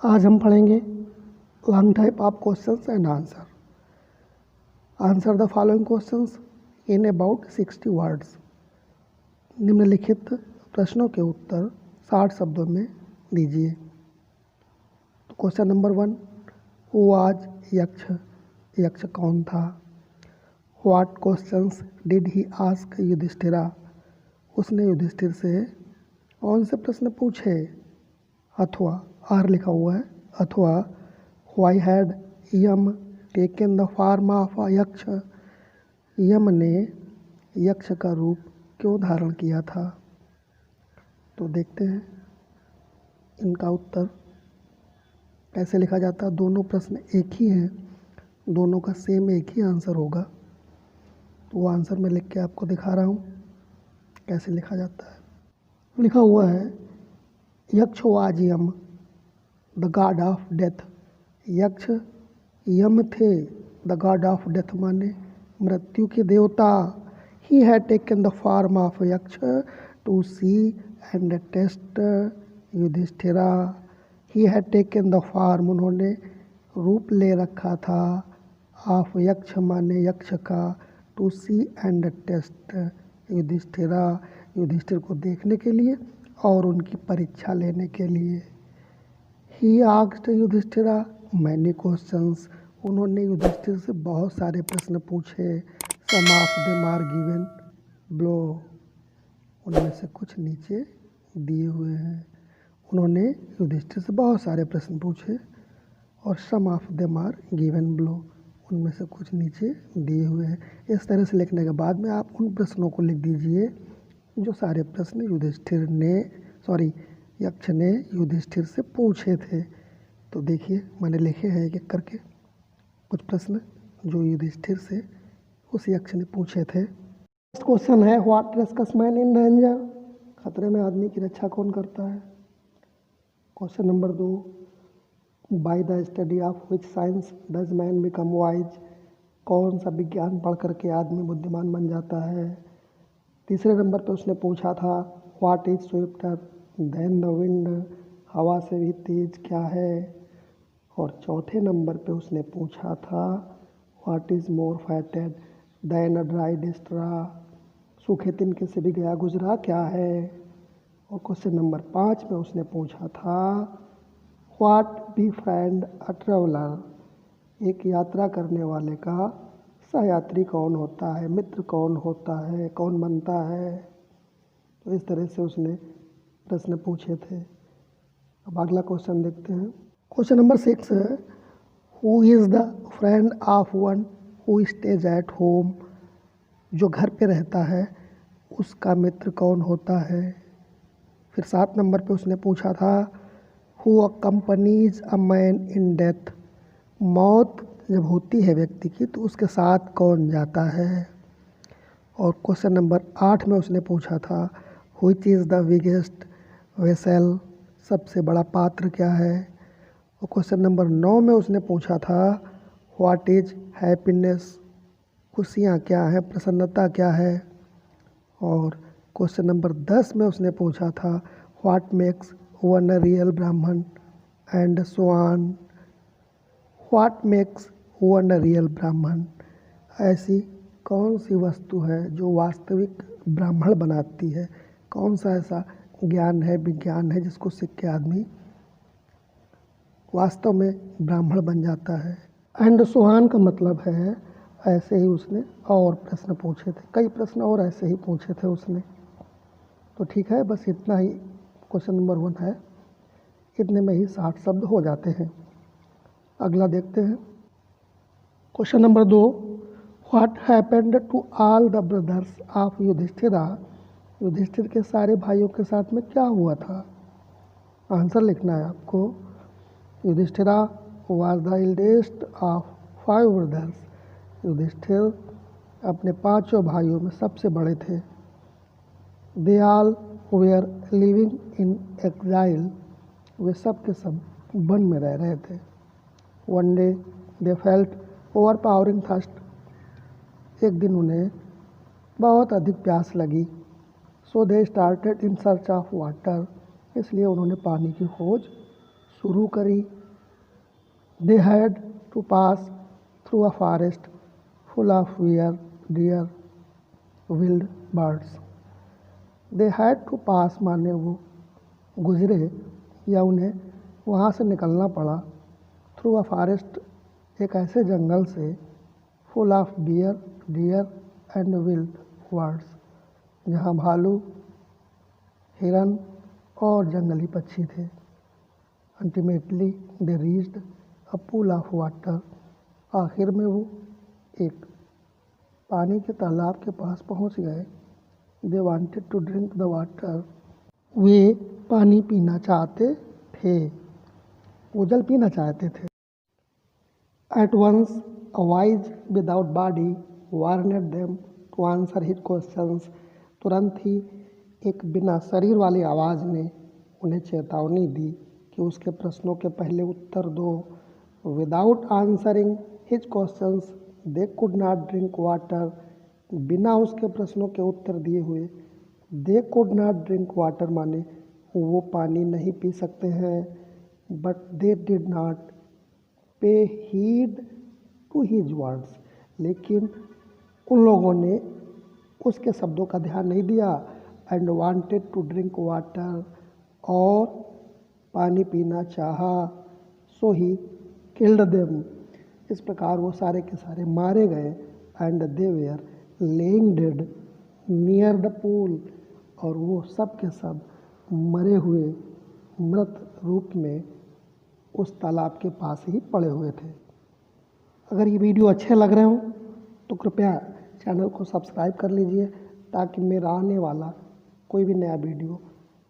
आज हम पढ़ेंगे long type of questions and answer. Answer the following questions in about 60 words. निम्नलिखित प्रश्नों के उत्तर 60 शब्दों में दीजिए। तो क्वेश्चन नंबर 1, हु वाज यक्ष? यक्ष कौन था? What questions did he ask Yudhishthira? उसने युधिष्ठिर से कौन से प्रश्न पूछे? अथवा आर लिखा हुआ है, अथवा why had Yama taken the form of a Yaksha? Yama ने यक्ष का रूप क्यों धारण किया था? तो देखते हैं इनका उत्तर कैसे लिखा जाता है। दोनों प्रश्न एक ही हैं, दोनों का सेम एक ही आंसर होगा। तो वो आंसर मैं लिख के आपको दिखा रहा हूँ कैसे लिखा जाता है। लिखा हुआ है, Yaksha was Yama the god of death. Yaksha Yama थे, द गॉड ऑफ डेथ माने मृत्यु के देवता। He had taken the form of Yaksha to see and test Yudhishthira. He had taken the form, उन्होंने रूप ले रखा था, ऑफ यक्ष माने यक्ष का, to see and test Yudhishthira, Yudhishthira को देखने के लिए और उनकी परीक्षा लेने के लिए। He asked Yudhishthira many questions, उन्होंने युधिष्ठिर से बहुत सारे प्रश्न पूछे। Some of them are given below, उनमें से कुछ नीचे दिए हुए हैं। उन्होंने युधिष्ठिर से बहुत सारे प्रश्न पूछे और some of them are given below, उनमें से कुछ नीचे दिए हुए हैं। इस तरह से लिखने के बाद में आप उन प्रश्नों को लिख दीजिए जो सारे प्रश्न यक्ष ने युधिष्ठिर से पूछे थे। तो देखिए मैंने लिखे हैं एक एक करके कुछ प्रश्न जो युधिष्ठिर से उस यक्ष ने पूछे थे। फर्स्ट क्वेश्चन है, what rescues man in danger? खतरे में आदमी की रक्षा कौन करता है? Question number 2, by the study of which science does man become wise? कौन सा विज्ञान पढ़ करके आदमी बुद्धिमान बन जाता है? तीसरे नंबर पे उसने पूछा था, what is swifter than the wind? हवा से भी तेज क्या है? और चौथे नंबर पे उसने पूछा था, what is more fated than a dry straw? सूखे तिनके से भी गया गुजरा क्या है? और क्वेश्चन नंबर 5 में उसने पूछा था, what be friend a traveller? एक यात्रा करने वाले का सहयात्री कौन होता है, मित्र कौन होता है, कौन बनता है? तो इस तरह से उसने प्रश्न पूछे थे। अब अगला क्वेश्चन देखते हैं। क्वेश्चन नंबर 6 है, who is the friend of one who stays at home? जो घर पे रहता है उसका मित्र कौन होता है? फिर 7 नंबर पे उसने पूछा था, who accompanies a man in death? मौत जब होती है व्यक्ति की तो उसके साथ कौन जाता है? और क्वेश्चन नंबर 8 में उसने पूछा था, which is the biggest vessel? सबसे बड़ा पात्र क्या है? और क्वेश्चन नंबर 9 में उसने पूछा था, व्हाट इज हैप्पीनेस? खुशियाँ क्या है, प्रसन्नता क्या है? और क्वेश्चन नंबर 10 में उसने पूछा था, what makes one a real Brahmin? And so on. What makes one a real Brahmin? ऐसी कौन सी वस्तु है जो वास्तविक ब्राह्मण बनाती है? कौन सा ऐसा ज्ञान है, विज्ञान है जिसको सीख के आदमी वास्तव में ब्राह्मण बन जाता है? एंड सुहान का मतलब है ऐसे ही उसने और प्रश्न पूछे थे, कई प्रश्न और ऐसे ही पूछे थे उसने। तो ठीक है, बस इतना ही क्वेश्चन नंबर 1 है, इतने में ही 60 शब्द हो जाते हैं। अगला देखते हैं। Question number 2, what happened to all the brothers of Yudhishthira? Yudhishthira के सारे भाइयों के साथ में क्या हुआ था? आंसर लिखना है आपको। Yudhishthira was the eldest of 5 brothers. Yudhishthira अपने 5 भाइयों में सबसे बड़े थे। They all were living in exile, वे सब के सब वन में रह रहे थे। One day they felt overpowering thirst, एक दिन उन्हें बहुत अधिक प्यास लगी। So they started in search of water, इसलिए उन्होंने पानी की खोज शुरू करी। They had to pass through a forest full of wear deer wild birds. They had to pass माने वो गुजरे या उन्हें वहाँ से निकलना पड़ा। थ्रू अ फॉरेस्ट एक ऐसे जंगल से full of bear deer and wild birds जहाँ भालू हिरन और जंगली पक्षी थे। Ultimately they reached a pool of water. आखिर में वो एक पानी के तालाब के पास पहुंच गए। They wanted to drink the water. वे पानी पीना चाहते थे, वो जल पीना चाहते थे। At once a wise without body warned them to answer his questions. तुरंत ही एक बिना शरीर वाली आवाज़ ने उन्हें चेतावनी दी कि उसके प्रश्नों के पहले उत्तर दो। Without answering his questions they could not drink water. बिना उसके प्रश्नों के उत्तर दिए हुए they could not drink water माने वो पानी नहीं पी सकते हैं। बट दे डिड नॉट पे हीड टू हिज वर्ड्स। लेकिन उन लोगों ने उसके शब्दों का ध्यान नहीं दिया। And wanted to drink water और पानी पीना चाहा। So he killed them. इस प्रकार वो सारे के सारे मारे गए। And they were lying dead near the pool. और वो सब के सब मरे हुए मृत रूप में उस तालाब के पास ही पड़े हुए थे। अगर ये वीडियो अच्छे लग रहे हों तो कृपया चैनल को सब्सक्राइब कर लीजिए ताकि मेरा आने वाला कोई भी नया वीडियो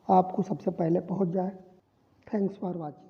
आपको सबसे पहले पहुंच जाए। Thanks for watching.